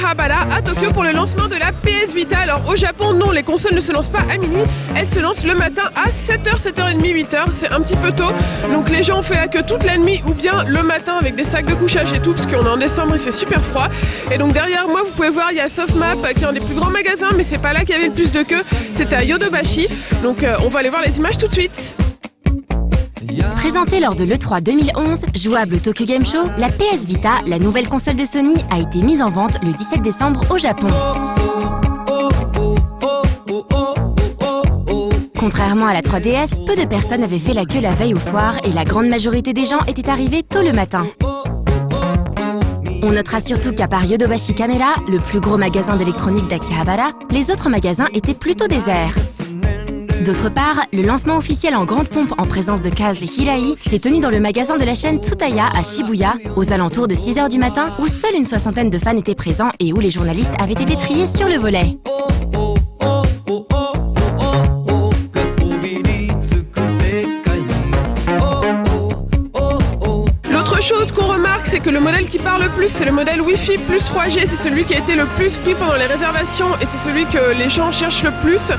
Akihabara à Tokyo pour le lancement de la PS Vita. Alors au Japon, non, les consoles ne se lancent pas à minuit, elles se lancent le matin à 7h, 7h30, 8h, c'est un petit peu tôt. Donc les gens ont fait la queue toute la nuit ou bien le matin avec des sacs de couchage et tout, parce qu'on est en décembre, il fait super froid. Et donc derrière moi, vous pouvez voir, il y a Softmap qui est un des plus grands magasins, mais c'est pas là qu'il y avait le plus de queue, c'était à Yodobashi. Donc on va aller voir les images tout de suite. Présentée lors de l'E3 2011, jouable au Tokyo Game Show, la PS Vita, la nouvelle console de Sony, a été mise en vente le 17 décembre au Japon. Contrairement à la 3DS, peu de personnes avaient fait la queue la veille au soir et la grande majorité des gens étaient arrivés tôt le matin. On notera surtout qu'à part Yodobashi Camera, le plus gros magasin d'électronique d'Akihabara, les autres magasins étaient plutôt déserts. D'autre part, le lancement officiel en grande pompe en présence de Kaz et Hirai s'est tenu dans le magasin de la chaîne Tsutaya à Shibuya, aux alentours de 6h du matin, où seule une soixantaine de fans étaient présents et où les journalistes avaient été triés sur le volet. L'autre chose qu'on remarque, c'est que le modèle qui parle le plus, c'est le modèle Wi-Fi plus 3G. C'est celui qui a été le plus pris pendant les réservations et c'est celui que les gens cherchent le plus.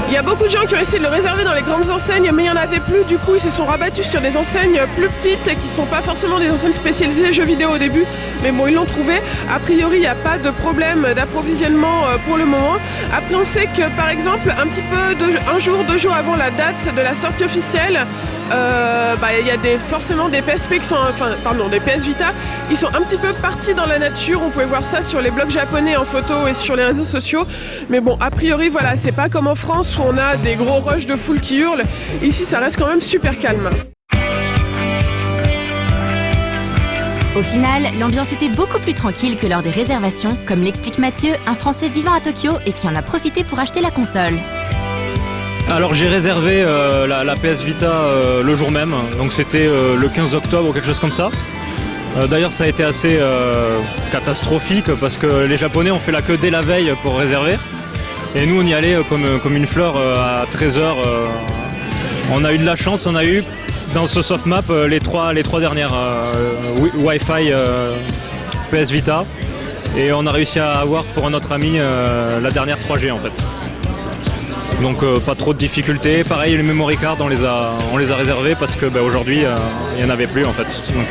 Il y a beaucoup de gens qui ont essayé de le réserver dans les grandes enseignes, mais il n'y en avait plus. Du coup, ils se sont rabattus sur des enseignes plus petites qui ne sont pas forcément des enseignes spécialisées jeux vidéo au début. Mais bon, ils l'ont trouvé. A priori, il n'y a pas de problème d'approvisionnement pour le moment. Après, on sait que, par exemple, un petit peu, un jour, 2 jours avant la date de la sortie officielle, il y a forcément des PSP qui sont, des PS Vita qui sont un petit peu partis dans la nature. On pouvait voir ça sur les blogs japonais en photo et sur les réseaux sociaux. Mais bon, a priori, voilà, c'est pas comme en France où on a des gros rushs de foule qui hurlent. Ici, ça reste quand même super calme. Au final, l'ambiance était beaucoup plus tranquille que lors des réservations, comme l'explique Mathieu, un Français vivant à Tokyo et qui en a profité pour acheter la console. Alors j'ai réservé la PS Vita le jour même, donc c'était le 15 octobre ou quelque chose comme ça. D'ailleurs ça a été assez catastrophique parce que les Japonais ont fait la queue dès la veille pour réserver. Et nous on y allait comme une fleur à 13h. On a eu de la chance, on a eu dans ce Softmap les trois dernières Wi-Fi PS Vita. Et on a réussi à avoir pour un autre ami la dernière 3G en fait. Donc pas trop de difficultés. Pareil, les memory cards, on les a réservés parce que aujourd'hui, il n'y en avait plus en fait. Donc,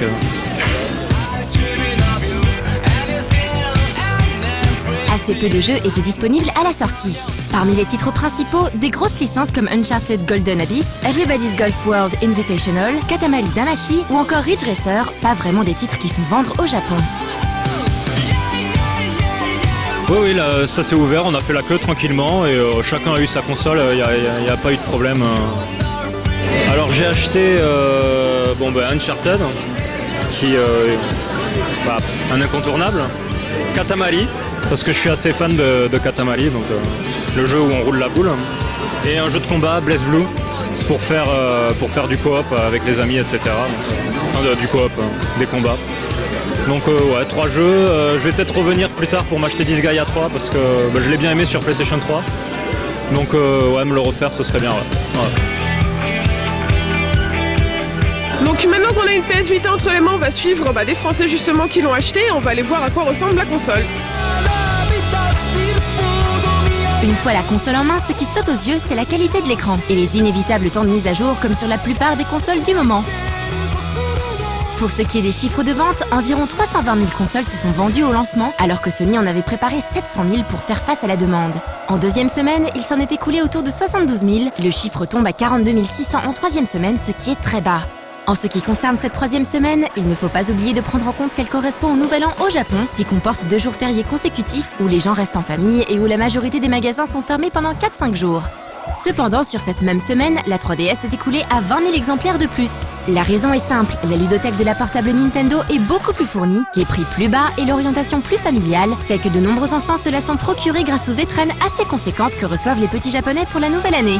Assez peu de jeux étaient disponibles à la sortie. Parmi les titres principaux, des grosses licences comme Uncharted Golden Abyss, Everybody's Golf World Invitational, Katamari Damacy ou encore Ridge Racer, pas vraiment des titres qui font vendre au Japon. Oui, là, ça s'est ouvert, on a fait la queue tranquillement et chacun a eu sa console, il n'y a pas eu de problème. Alors j'ai acheté Uncharted, qui un incontournable, Katamari, parce que je suis assez fan de Katamari, donc le jeu où on roule la boule, et un jeu de combat, Blaze Blue, pour faire du coop avec les amis, etc. Donc, du coop, des combats. Donc 3 jeux, je vais peut-être revenir plus tard pour m'acheter Disgaea 3 parce que je l'ai bien aimé sur PlayStation 3. Donc me le refaire ce serait bien. Ouais. Donc maintenant qu'on a une PS Vita entre les mains, on va suivre des Français justement qui l'ont acheté et on va aller voir à quoi ressemble la console. Une fois la console en main, ce qui saute aux yeux, c'est la qualité de l'écran et les inévitables temps de mise à jour comme sur la plupart des consoles du moment. Pour ce qui est des chiffres de vente, environ 320 000 consoles se sont vendues au lancement, alors que Sony en avait préparé 700 000 pour faire face à la demande. En deuxième semaine, il s'en est écoulé autour de 72 000, le chiffre tombe à 42 600 en troisième semaine, ce qui est très bas. En ce qui concerne cette troisième semaine, il ne faut pas oublier de prendre en compte qu'elle correspond au Nouvel An au Japon, qui comporte 2 jours fériés consécutifs où les gens restent en famille et où la majorité des magasins sont fermés pendant 4-5 jours. Cependant, sur cette même semaine, la 3DS s'est écoulée à 20 000 exemplaires de plus. La raison est simple, la ludothèque de la portable Nintendo est beaucoup plus fournie, les prix plus bas et l'orientation plus familiale fait que de nombreux enfants se la sont procurés grâce aux étrennes assez conséquentes que reçoivent les petits japonais pour la nouvelle année.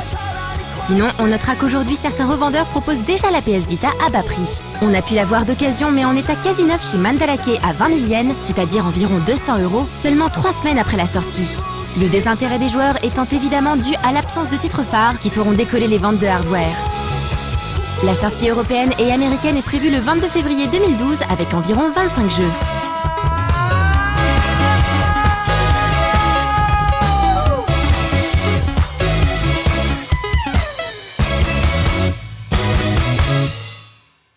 Sinon, on notera qu'aujourd'hui, certains revendeurs proposent déjà la PS Vita à bas prix. On a pu la voir d'occasion, mais en état quasi neuf chez Mandalake à 20 000 yens, c'est-à-dire environ 200 €, seulement 3 semaines après la sortie. Le désintérêt des joueurs étant évidemment dû à l'absence de titres phares qui feront décoller les ventes de hardware. La sortie européenne et américaine est prévue le 22 février 2012 avec environ 25 jeux.